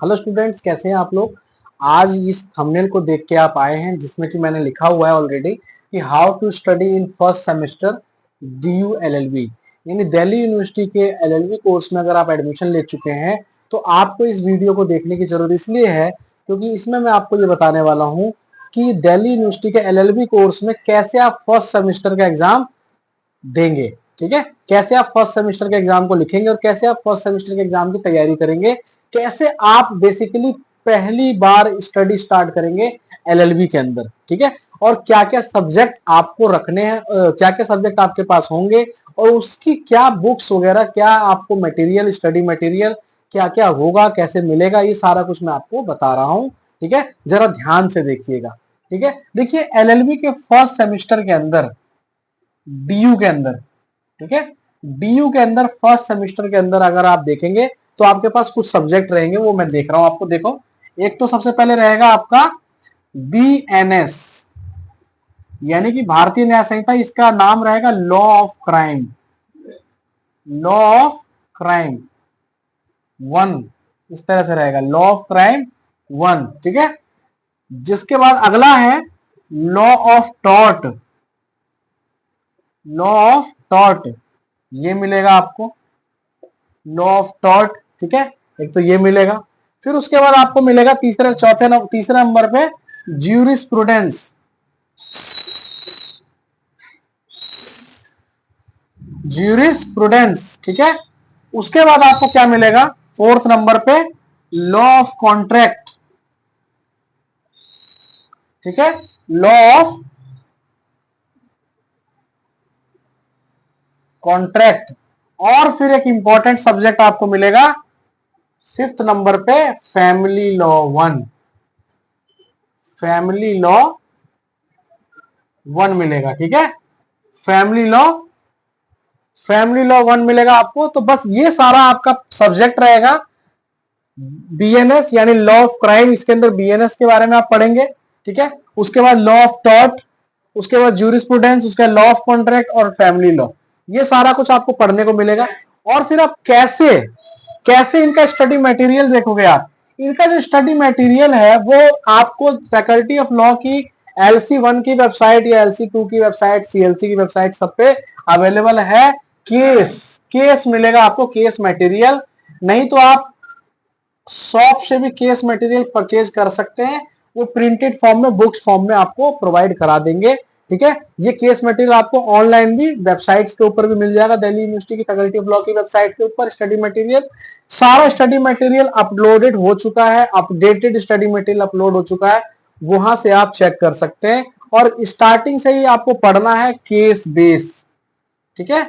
Hello students, कैसे हैं आप लोग। आज इस थंबनेल को देख के आप आए हैं जिसमें कि मैंने लिखा हुआ है ऑलरेडी कि how to study in first semester DU LLB, यानी दिल्ली यूनिवर्सिटी के LLB कोर्स में अगर आप एडमिशन ले चुके हैं तो आपको इस वीडियो को देखने की जरूरत इसलिए है क्योंकि इसमें मैं आपको ये बताने वाला हूँ कि दिल्ली यूनिवर्सिटी के LLB कोर्स में कैसे आप फर्स्ट सेमेस्टर का एग्जाम देंगे। ठीक है, कैसे आप फर्स्ट सेमेस्टर के एग्जाम को लिखेंगे और कैसे आप फर्स्ट सेमेस्टर के एग्जाम की तैयारी करेंगे, कैसे आप बेसिकली पहली बार स्टडी स्टार्ट करेंगे LLB के अंदर। ठीक है, और क्या क्या सब्जेक्ट आपको रखने हैं, क्या क्या सब्जेक्ट आपके पास होंगे और उसकी क्या बुक्स वगैरह, क्या आपको मटेरियल, स्टडी मटेरियल क्या क्या होगा, कैसे मिलेगा, ये सारा कुछ मैं आपको बता रहा हूं। ठीक है, जरा ध्यान से देखिएगा। ठीक है, देखिए LLB के फर्स्ट सेमेस्टर के अंदर DU के अंदर, ठीक है, DU के अंदर फर्स्ट सेमेस्टर के अंदर अगर आप देखेंगे तो आपके पास कुछ सब्जेक्ट रहेंगे, वो मैं देख रहा हूं आपको। देखो, एक तो सबसे पहले रहेगा आपका BNS यानी कि भारतीय न्याय संहिता, इसका नाम रहेगा law of crime, law of crime 1, इस तरह से रहेगा लॉ ऑफ क्राइम 1। ठीक है, जिसके बाद अगला है law of tort, law of tort ये मिलेगा आपको, लॉ ऑफ टॉर्ट। ठीक है, एक तो ये मिलेगा। फिर उसके बाद आपको मिलेगा तीसरे नंबर पे ज्यूरिस्प्रूडेंस, ज्यूरिस्प्रूडेंस। ठीक है, उसके बाद आपको क्या मिलेगा फोर्थ नंबर पे लॉ ऑफ कॉन्ट्रैक्ट। ठीक है, लॉ ऑफ कॉन्ट्रैक्ट। और फिर एक इंपॉर्टेंट सब्जेक्ट आपको मिलेगा फिफ्थ नंबर पे फैमिली लॉ 1, फैमिली लॉ 1 मिलेगा। ठीक है, फैमिली लॉ 1 मिलेगा आपको। तो बस ये सारा आपका सब्जेक्ट रहेगा। BNS यानी लॉ ऑफ क्राइम, इसके अंदर BNS के बारे में आप पढ़ेंगे। ठीक है, उसके बाद लॉ ऑफ टॉर्ट, उसके बाद ज्यूरिस्प्रूडेंस, उसके बाद लॉ ऑफ कॉन्ट्रैक्ट और फैमिली लॉ, ये सारा कुछ आपको पढ़ने को मिलेगा। और फिर आप कैसे कैसे इनका स्टडी मटेरियल देखोगे आप। इनका जो स्टडी मटेरियल है वो आपको फैकल्टी ऑफ लॉ की LC1 की वेबसाइट या LC2 की वेबसाइट, CLC की वेबसाइट, सब पे अवेलेबल है। केस मिलेगा आपको, केस मटेरियल। नहीं तो आप शॉप से भी केस मटेरियल परचेज कर सकते हैं, वो प्रिंटेड फॉर्म में, बुक्स फॉर्म में आपको प्रोवाइड करा देंगे। ठीक है, ये केस मटेरियल आपको ऑनलाइन भी वेबसाइट्स के ऊपर भी मिल जाएगा, दिल्ली यूनिवर्सिटी की फैकल्टी ऑफ लॉ की वेबसाइट के ऊपर स्टडी मटेरियल, सारा स्टडी मटेरियल अपलोडेड हो चुका है, अपडेटेड स्टडी मटेरियल अपलोड हो चुका है, वहां से आप चेक कर सकते हैं। और स्टार्टिंग से ही आपको पढ़ना है केस बेस। ठीक है,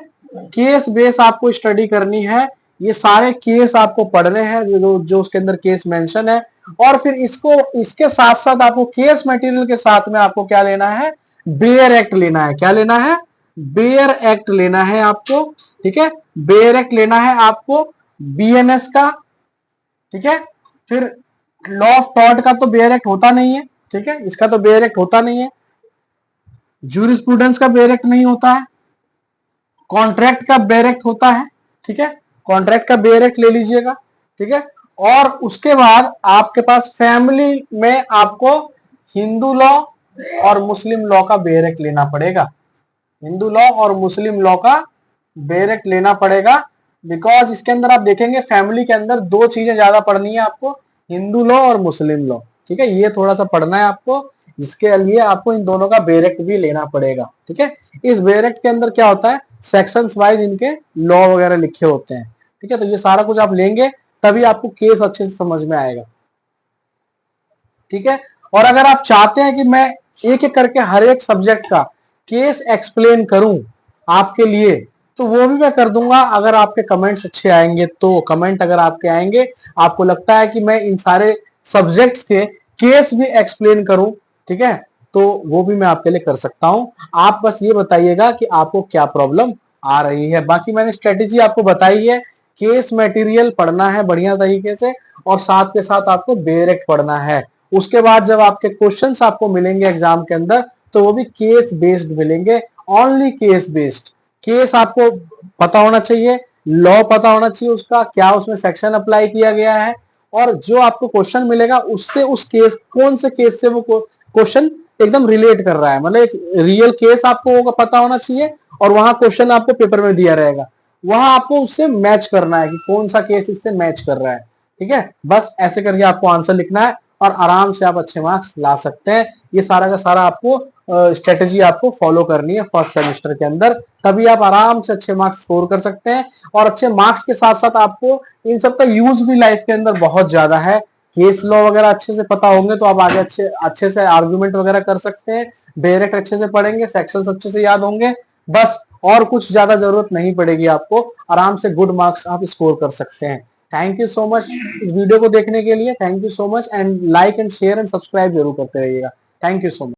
केस बेस आपको स्टडी करनी है, ये सारे केस आपको पढ़ने हैं जो उसके अंदर केस मेंशन है। और फिर इसके साथ साथ आपको केस मटेरियल के साथ में आपको क्या लेना है, बेयर एक्ट लेना है। क्या लेना है, बेयर एक्ट लेना है आपको। ठीक है, बेयर एक्ट लेना है आपको BNS का। ठीक है, फिर लॉ ऑफ टॉर्ट का तो बेयर एक्ट होता नहीं है। ठीक है, इसका तो बेयर एक्ट होता नहीं है, ज्यूरिस्प्रूडेंस का बेयर एक्ट नहीं होता है, कॉन्ट्रैक्ट का बेयर एक्ट होता है। ठीक है, कॉन्ट्रैक्ट का बेयर एक्ट ले लीजिएगा। ठीक है, और उसके बाद आपके पास फैमिली में आपको हिंदू लॉ और मुस्लिम लॉ का बेयर एक्ट लेना पड़ेगा, हिंदू लॉ और मुस्लिम लॉ का बेयर एक्ट लेना पड़ेगा। बिकॉज इसके अंदर आप देखेंगे फैमिली के अंदर दो चीजें ज्यादा पढ़नी है आपको, हिंदू लॉ और मुस्लिम लॉ। ठीक है, ये थोड़ा सा पढ़ना है आपको, जिसके लिए आपको इन दोनों का बेयर एक्ट भी लेना पड़ेगा। ठीक है, इस बेयर एक्ट के अंदर क्या होता है, सेक्शंस वाइज इनके लॉ वगैरह लिखे होते हैं। ठीक है, तो ये सारा कुछ आप लेंगे तभी आपको केस अच्छे से समझ में आएगा। ठीक है, और अगर आप चाहते हैं कि मैं एक एक करके हर एक सब्जेक्ट का केस एक्सप्लेन करूं आपके लिए, तो वो भी मैं कर दूंगा। अगर आपके कमेंट्स अच्छे आएंगे तो, कमेंट अगर आपके आएंगे, आपको लगता है कि मैं इन सारे सब्जेक्ट्स के केस भी एक्सप्लेन करूं, ठीक है, तो वो भी मैं आपके लिए कर सकता हूं। आप बस ये बताइएगा कि आपको क्या प्रॉब्लम आ रही है। बाकी मैंने स्ट्रेटेजी आपको बताई है, केस मटेरियल पढ़ना है बढ़िया तरीके से और साथ के साथ आपको बेयर एक्ट पढ़ना है। उसके बाद जब आपके क्वेश्चंस आपको मिलेंगे एग्जाम के अंदर तो वो भी केस बेस्ड मिलेंगे, ओनली केस बेस्ड। केस आपको पता होना चाहिए, लॉ पता होना चाहिए उसका, क्या उसमें सेक्शन अप्लाई किया गया है, और जो आपको क्वेश्चन मिलेगा उससे उस केस, कौन से केस से वो क्वेश्चन एकदम रिलेट कर रहा है, मतलब एक रियल केस आपको पता होना चाहिए और वहां क्वेश्चन आपको पेपर में दिया रहेगा, वहां आपको उससे मैच करना है कि कौन सा केस इससे मैच कर रहा है। ठीक है, बस ऐसे करके आपको आंसर लिखना है और आराम से आप अच्छे मार्क्स ला सकते हैं। ये सारा का सारा आपको स्ट्रेटेजी आपको फॉलो करनी है फर्स्ट सेमेस्टर के अंदर, तभी आप आराम से अच्छे मार्क्स स्कोर कर सकते हैं। और अच्छे मार्क्स के साथ साथ आपको इन सब का यूज भी लाइफ के अंदर बहुत ज्यादा है। केस लॉ वगैरह अच्छे से पता होंगे तो आप आगे अच्छे से आर्गुमेंट वगैरह कर सकते हैं। डायरेक्ट अच्छे से पढ़ेंगे, सेक्शंस अच्छे से याद होंगे, बस और कुछ ज्यादा जरूरत नहीं पड़ेगी आपको, आराम से गुड मार्क्स आप स्कोर कर सकते हैं। थैंक यू सो मच इस वीडियो को देखने के लिए, thank you so much, and like and share and subscribe जरूर करते रहिएगा। Thank you so much.